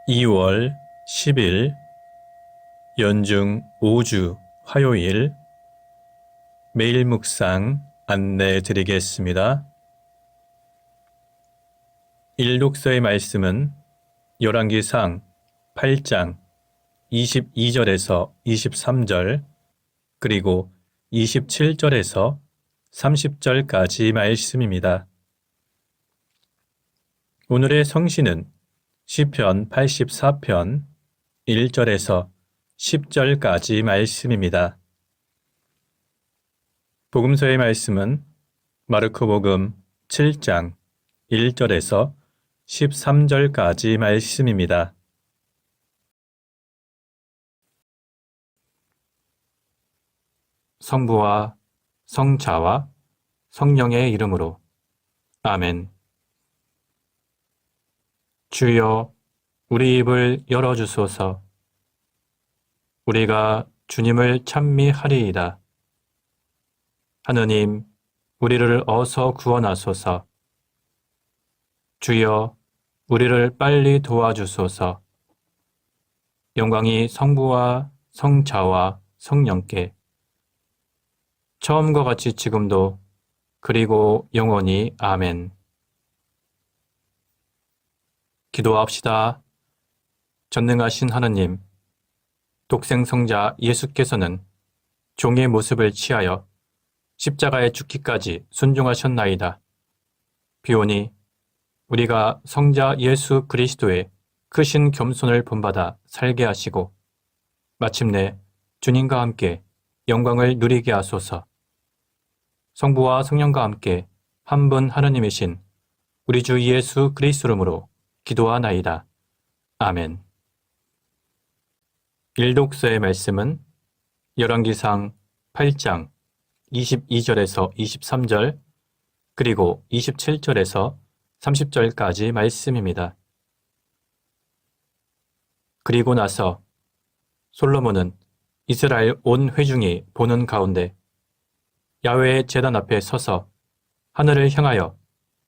2월 10일 연중 5주 화요일 매일 묵상 안내해 드리겠습니다. 일독서의 말씀은 열왕기상 8장 22절에서 23절 그리고 27절에서 30절까지 말씀입니다. 오늘의 성시는 시편 84편 1절에서 10절까지 말씀입니다. 복음서의 말씀은 마르코복음 7장 1절에서 13절까지 말씀입니다. 성부와 성자와 성령의 이름으로 아멘. 주여, 우리 입을 열어주소서. 우리가 주님을 찬미하리이다. 하느님, 우리를 어서 구원하소서. 주여, 우리를 빨리 도와주소서. 영광이 성부와 성자와 성령께 처음과 같이 지금도 그리고 영원히 아멘. 기도합시다. 전능하신 하느님, 독생성자 예수께서는 종의 모습을 취하여 십자가에 죽기까지 순종하셨나이다. 비오니 우리가 성자 예수 그리스도의 크신 겸손을 본받아 살게 하시고 마침내 주님과 함께 영광을 누리게 하소서. 성부와 성령과 함께 한 분 하느님이신 우리 주 예수 그리스도 이름으로 기도하나이다. 아멘. 일독서의 말씀은 열왕기상 8장 22절에서 23절 그리고 27절에서 30절까지 말씀입니다. 그리고 나서 솔로몬은 이스라엘 온 회중이 보는 가운데 야훼의 제단 앞에 서서 하늘을 향하여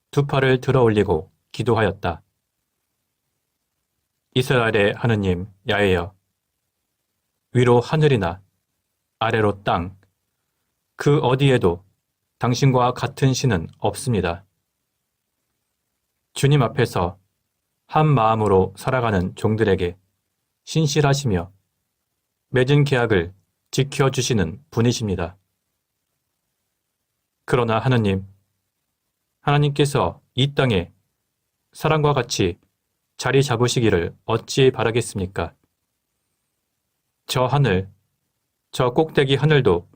두 팔을 들어 올리고 기도하였다. 이스라엘의 하느님 야훼여, 위로 하늘이나 아래로 땅, 그 어디에도 당신과 같은 신은 없습니다. 주님 앞에서 한 마음으로 살아가는 종들에게 신실하시며 맺은 계약을 지켜주시는 분이십니다. 그러나 하나님께서 이 땅에 사람과 같이 자리 잡으시기를 어찌 바라겠습니까? 저 하늘, 저 꼭대기 하늘도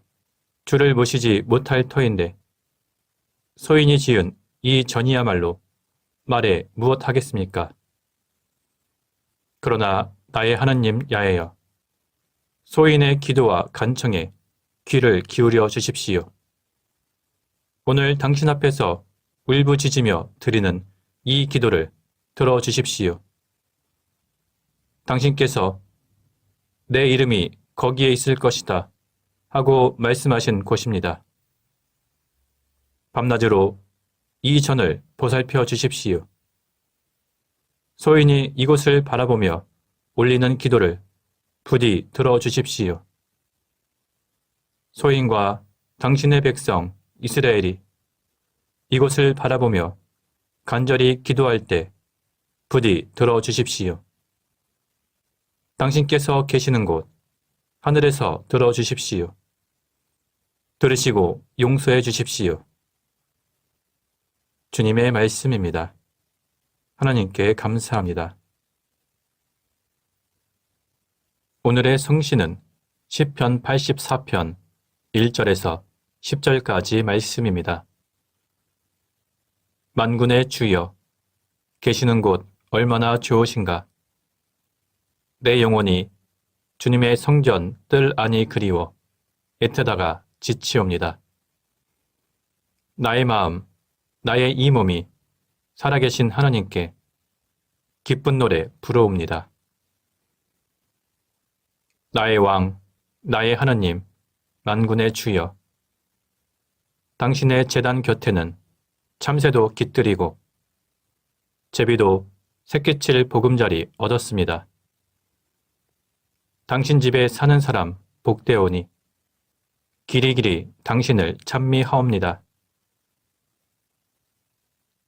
주를 모시지 못할 터인데 소인이 지은 이 전이야말로 말에 무엇 하겠습니까? 그러나 나의 하나님 야훼여, 소인의 기도와 간청에 귀를 기울여 주십시오. 오늘 당신 앞에서 울부짖으며 드리는 이 기도를 들어주십시오. 당신께서 내 이름이 거기에 있을 것이다 하고 말씀하신 곳입니다. 밤낮으로 이 전을 보살펴 주십시오. 소인이 이곳을 바라보며 올리는 기도를 부디 들어주십시오. 소인과 당신의 백성 이스라엘이 이곳을 바라보며 간절히 기도할 때 부디 들어주십시오. 당신께서 계시는 곳 하늘에서 들어주십시오. 들으시고 용서해 주십시오. 주님의 말씀입니다. 하나님께 감사합니다. 오늘의 성시는 시편 84편 1절에서 10절까지 말씀입니다. 만군의 주여, 계시는 곳 얼마나 좋으신가. 내 영혼이 주님의 성전 뜰 안이 그리워 애태다가 지치옵니다. 나의 마음, 나의 이 몸이 살아계신 하나님께 기쁜 노래 부르옵니다. 나의 왕, 나의 하나님, 만군의 주여, 당신의 제단 곁에는 참새도 깃들이고 제비도 새끼칠 보금자리 얻었습니다. 당신 집에 사는 사람 복되오니 길이길이 당신을 찬미하옵니다.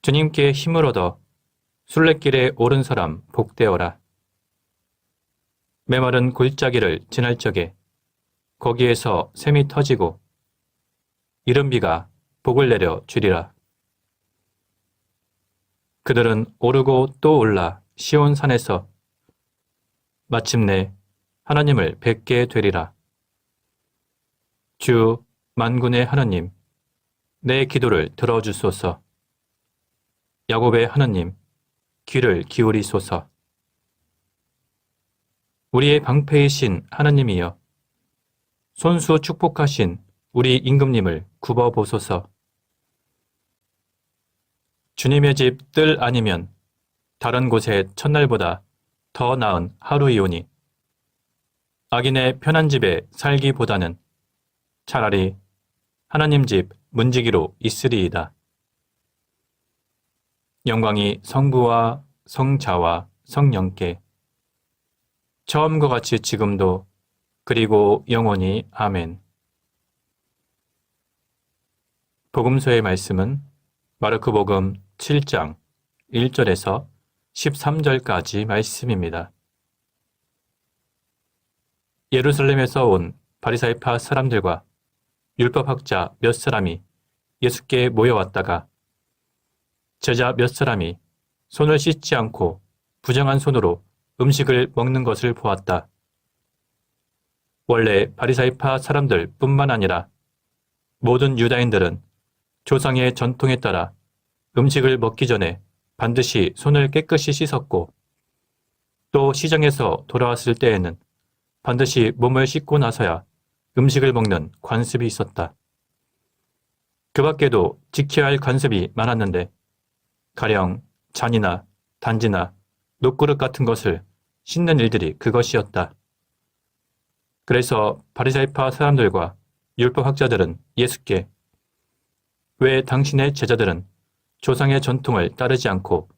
주님께 힘을 얻어 순례길에 오른 사람 복되어라. 메마른 골짜기를 지날 적에 거기에서 샘이 터지고 이른 비가 복을 내려 주리라. 그들은 오르고 또 올라 시온 산에서 마침내 하나님을 뵙게 되리라. 주 만군의 하나님, 내 기도를 들어주소서. 야곱의 하나님, 귀를 기울이소서. 우리의 방패이신 하나님이여, 손수 축복하신 우리 임금님을 굽어보소서. 주님의 집 뜰 아니면 다른 곳의 첫날보다 더 나은 하루이오니 악인의 편한 집에 살기보다는 차라리 하나님 집 문지기로 있으리이다. 영광이 성부와 성자와 성령께 처음과 같이 지금도 그리고 영원히 아멘. 복음서의 말씀은 마르코복음 7장 1절에서 13절까지 말씀입니다. 예루살렘에서 온 바리사이파 사람들과 율법학자 몇 사람이 예수께 모여왔다가 제자 몇 사람이 손을 씻지 않고 부정한 손으로 음식을 먹는 것을 보았다. 원래 바리사이파 사람들 뿐만 아니라 모든 유다인들은 조상의 전통에 따라 음식을 먹기 전에 반드시 손을 깨끗이 씻었고 또 시장에서 돌아왔을 때에는 반드시 몸을 씻고 나서야 음식을 먹는 관습이 있었다. 그 밖에도 지켜야 할 관습이 많았는데 가령 잔이나 단지나 녹그릇 같은 것을 씻는 일들이 그것이었다. 그래서 바리사이파 사람들과 율법학자들은 예수께 왜 당신의 제자들은 조상의 전통을 따르지 않고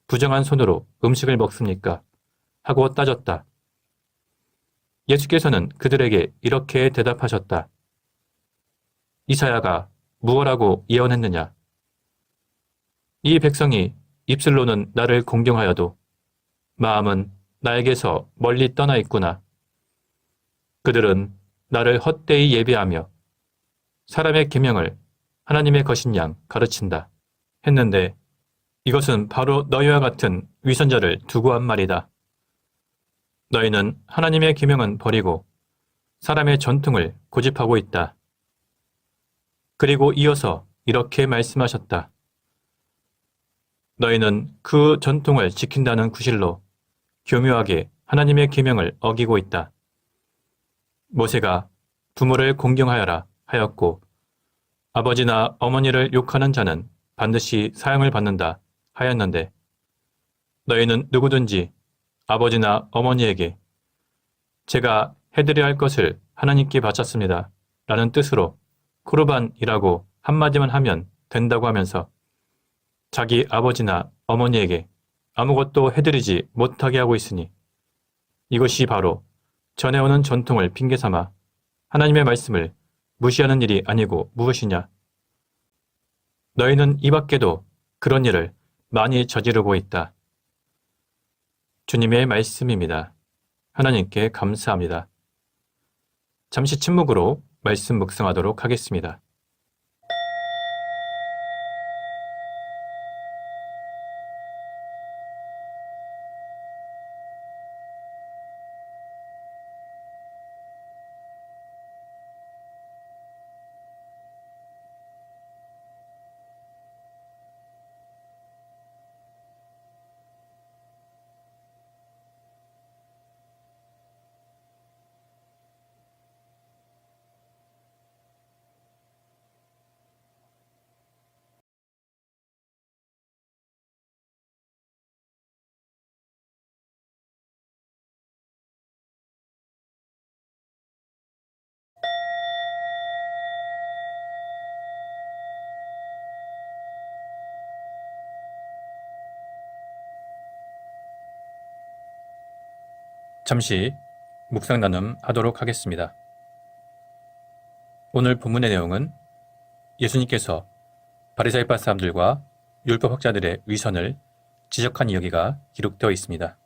부정한 손으로 음식을 먹습니까? 하고 따졌다. 예수께서는 그들에게 이렇게 대답하셨다. 이사야가 무엇라고 예언했느냐? 이 백성이 입술로는 나를 공경하여도 마음은 나에게서 멀리 떠나 있구나. 그들은 나를 헛되이 예배하며 사람의 계명을 하나님의 것인 양 가르친다. 했는데 이것은 바로 너희와 같은 위선자를 두고 한 말이다. 너희는 하나님의 계명은 버리고 사람의 전통을 고집하고 있다. 그리고 이어서 이렇게 말씀하셨다. 너희는 그 전통을 지킨다는 구실로 교묘하게 하나님의 계명을 어기고 있다. 모세가 부모를 공경하여라 하였고 아버지나 어머니를 욕하는 자는 반드시 사형을 받는다 하였는데 너희는 누구든지 아버지나 어머니에게 제가 해드려야 할 것을 하나님께 바쳤습니다 라는 뜻으로 쿠르반이라고 한마디만 하면 된다고 하면서 자기 아버지나 어머니에게 아무것도 해드리지 못하게 하고 있으니 이것이 바로 전해오는 전통을 핑계삼아 하나님의 말씀을 무시하는 일이 아니고 무엇이냐? 너희는 이 밖에도 그런 일을 많이 저지르고 있다. 주님의 말씀입니다. 하나님께 감사합니다. 잠시 침묵으로 말씀 묵상하도록 하겠습니다. 잠시 묵상 나눔 하도록 하겠습니다. 오늘 본문의 내용은 예수님께서 바리사이파 사람들과 율법학자들의 위선을 지적한 이야기가 기록되어 있습니다.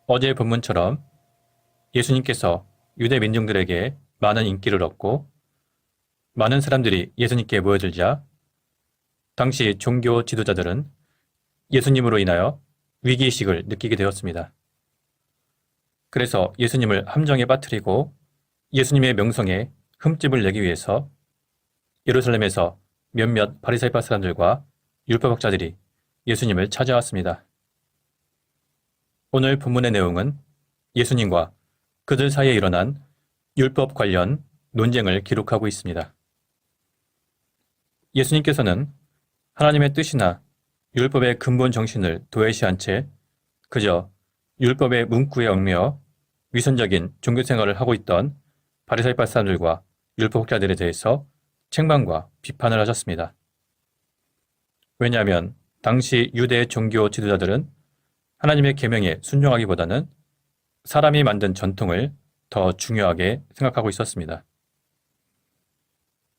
어제 본문처럼 예수님께서 유대 민중들에게 많은 인기를 얻고 많은 사람들이 예수님께 모여들자 당시 종교 지도자들은 예수님으로 인하여 위기의식을 느끼게 되었습니다. 그래서 예수님을 함정에 빠뜨리고 예수님의 명성에 흠집을 내기 위해서 예루살렘에서 몇몇 바리새파 사람들과 율법학자들이 예수님을 찾아왔습니다. 오늘 본문의 내용은 예수님과 그들 사이에 일어난 율법 관련 논쟁을 기록하고 있습니다. 예수님께서는 하나님의 뜻이나 율법의 근본 정신을 도외시한 채 그저 율법의 문구에 얽매여 위선적인 종교 생활을 하고 있던 바리새파 사람들과 율법학자들에 대해서 책망과 비판을 하셨습니다. 왜냐하면 당시 유대 종교 지도자들은 하나님의 계명에 순종하기보다는 사람이 만든 전통을 더 중요하게 생각하고 있었습니다.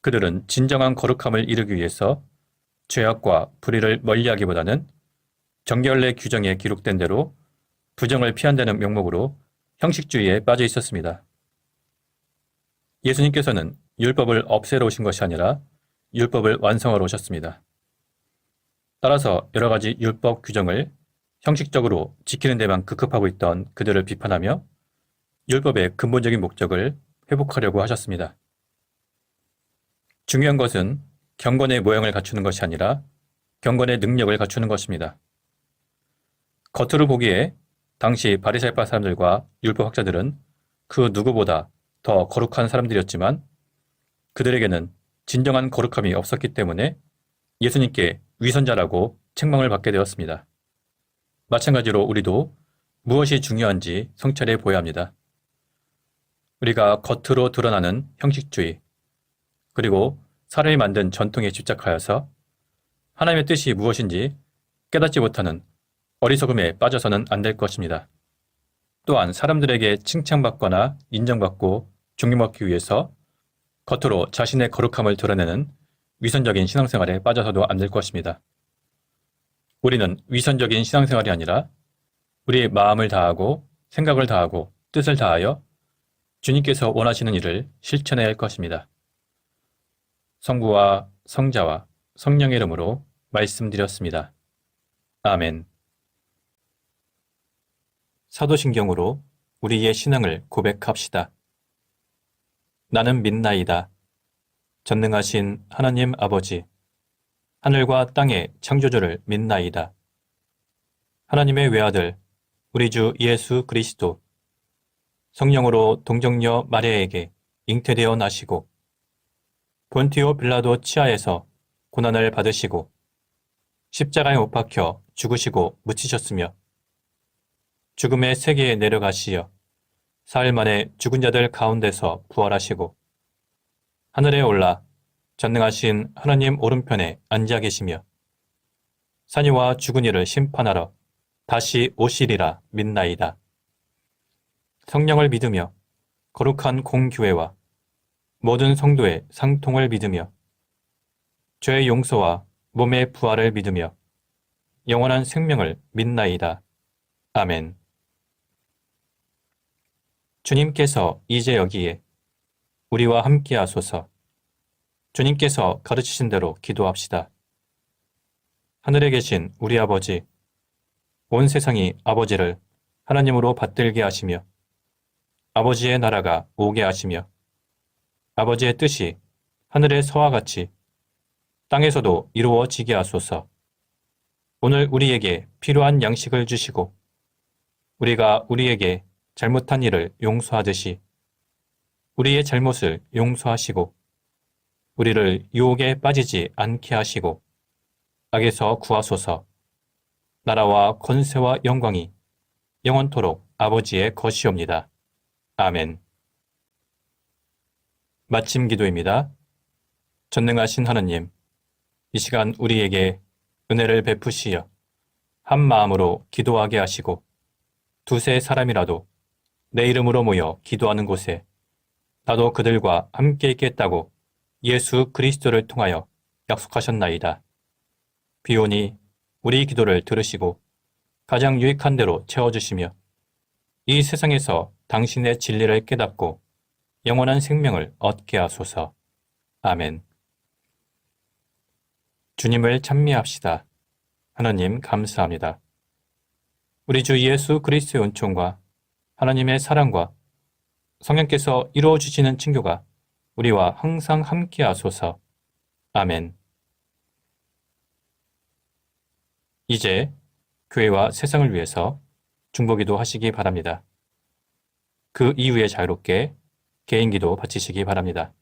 그들은 진정한 거룩함을 이루기 위해서 죄악과 불의를 멀리하기보다는 정결례 규정에 기록된 대로 부정을 피한다는 명목으로 형식주의에 빠져 있었습니다. 예수님께서는 율법을 없애러 오신 것이 아니라 율법을 완성하러 오셨습니다. 따라서 여러 가지 율법 규정을 형식적으로 지키는 데만 급급하고 있던 그들을 비판하며 율법의 근본적인 목적을 회복하려고 하셨습니다. 중요한 것은 경건의 모양을 갖추는 것이 아니라 경건의 능력을 갖추는 것입니다. 겉으로 보기에 당시 바리새파 사람들과 율법학자들은 그 누구보다 더 거룩한 사람들이었지만 그들에게는 진정한 거룩함이 없었기 때문에 예수님께 위선자라고 책망을 받게 되었습니다. 마찬가지로 우리도 무엇이 중요한지 성찰해 보아야 합니다. 우리가 겉으로 드러나는 형식주의, 그리고 사람이 만든 전통에 집착하여서 하나님의 뜻이 무엇인지 깨닫지 못하는 어리석음에 빠져서는 안 될 것입니다. 또한 사람들에게 칭찬받거나 인정받고 존경받기 위해서 겉으로 자신의 거룩함을 드러내는 위선적인 신앙생활에 빠져서도 안 될 것입니다. 우리는 위선적인 신앙생활이 아니라 우리의 마음을 다하고 생각을 다하고 뜻을 다하여 주님께서 원하시는 일을 실천해야 할 것입니다. 성부와 성자와 성령의 이름으로 말씀드렸습니다. 아멘. 사도신경으로 우리의 신앙을 고백합시다. 나는 믿나이다. 전능하신 하나님 아버지, 하늘과 땅의 창조주를 믿나이다. 하나님의 외아들, 우리 주 예수 그리스도, 성령으로 동정녀 마리아에게 잉태되어 나시고, 본티오 빌라도 치하에서 고난을 받으시고, 십자가에 못 박혀 죽으시고 묻히셨으며, 죽음의 세계에 내려가시어 사흘 만에 죽은 자들 가운데서 부활하시고 하늘에 올라 전능하신 하나님 오른편에 앉아 계시며 산이와 죽은 이를 심판하러 다시 오시리라 믿나이다. 성령을 믿으며 거룩한 공교회와 모든 성도의 상통을 믿으며 죄의 용서와 몸의 부활을 믿으며 영원한 생명을 믿나이다. 아멘. 주님께서 이제 여기에 우리와 함께 하소서. 주님께서 가르치신 대로 기도합시다. 하늘에 계신 우리 아버지, 온 세상이 아버지를 하나님으로 받들게 하시며 아버지의 나라가 오게 하시며 아버지의 뜻이 하늘에서와 같이 땅에서도 이루어지게 하소서. 오늘 우리에게 필요한 양식을 주시고 우리가 우리에게 잘못한 일을 용서하듯이 우리의 잘못을 용서하시고 우리를 유혹에 빠지지 않게 하시고 악에서 구하소서. 나라와 권세와 영광이 영원토록 아버지의 것이옵니다. 아멘. 마침 기도입니다. 전능하신 하나님, 이 시간 우리에게 은혜를 베푸시어 한 마음으로 기도하게 하시고 두세 사람이라도 내 이름으로 모여 기도하는 곳에 나도 그들과 함께 있겠다고 예수 그리스도를 통하여 약속하셨나이다. 비오니 우리 기도를 들으시고 가장 유익한 대로 채워주시며 이 세상에서 당신의 진리를 깨닫고 영원한 생명을 얻게 하소서. 아멘. 주님을 찬미합시다. 하나님 감사합니다. 우리 주 예수 그리스도의 은총과 하나님의 사랑과 성령께서 이루어 주시는 친교가 우리와 항상 함께 하소서. 아멘. 이제 교회와 세상을 위해서 중보기도 하시기 바랍니다. 그 이후에 자유롭게 개인기도 바치시기 바랍니다.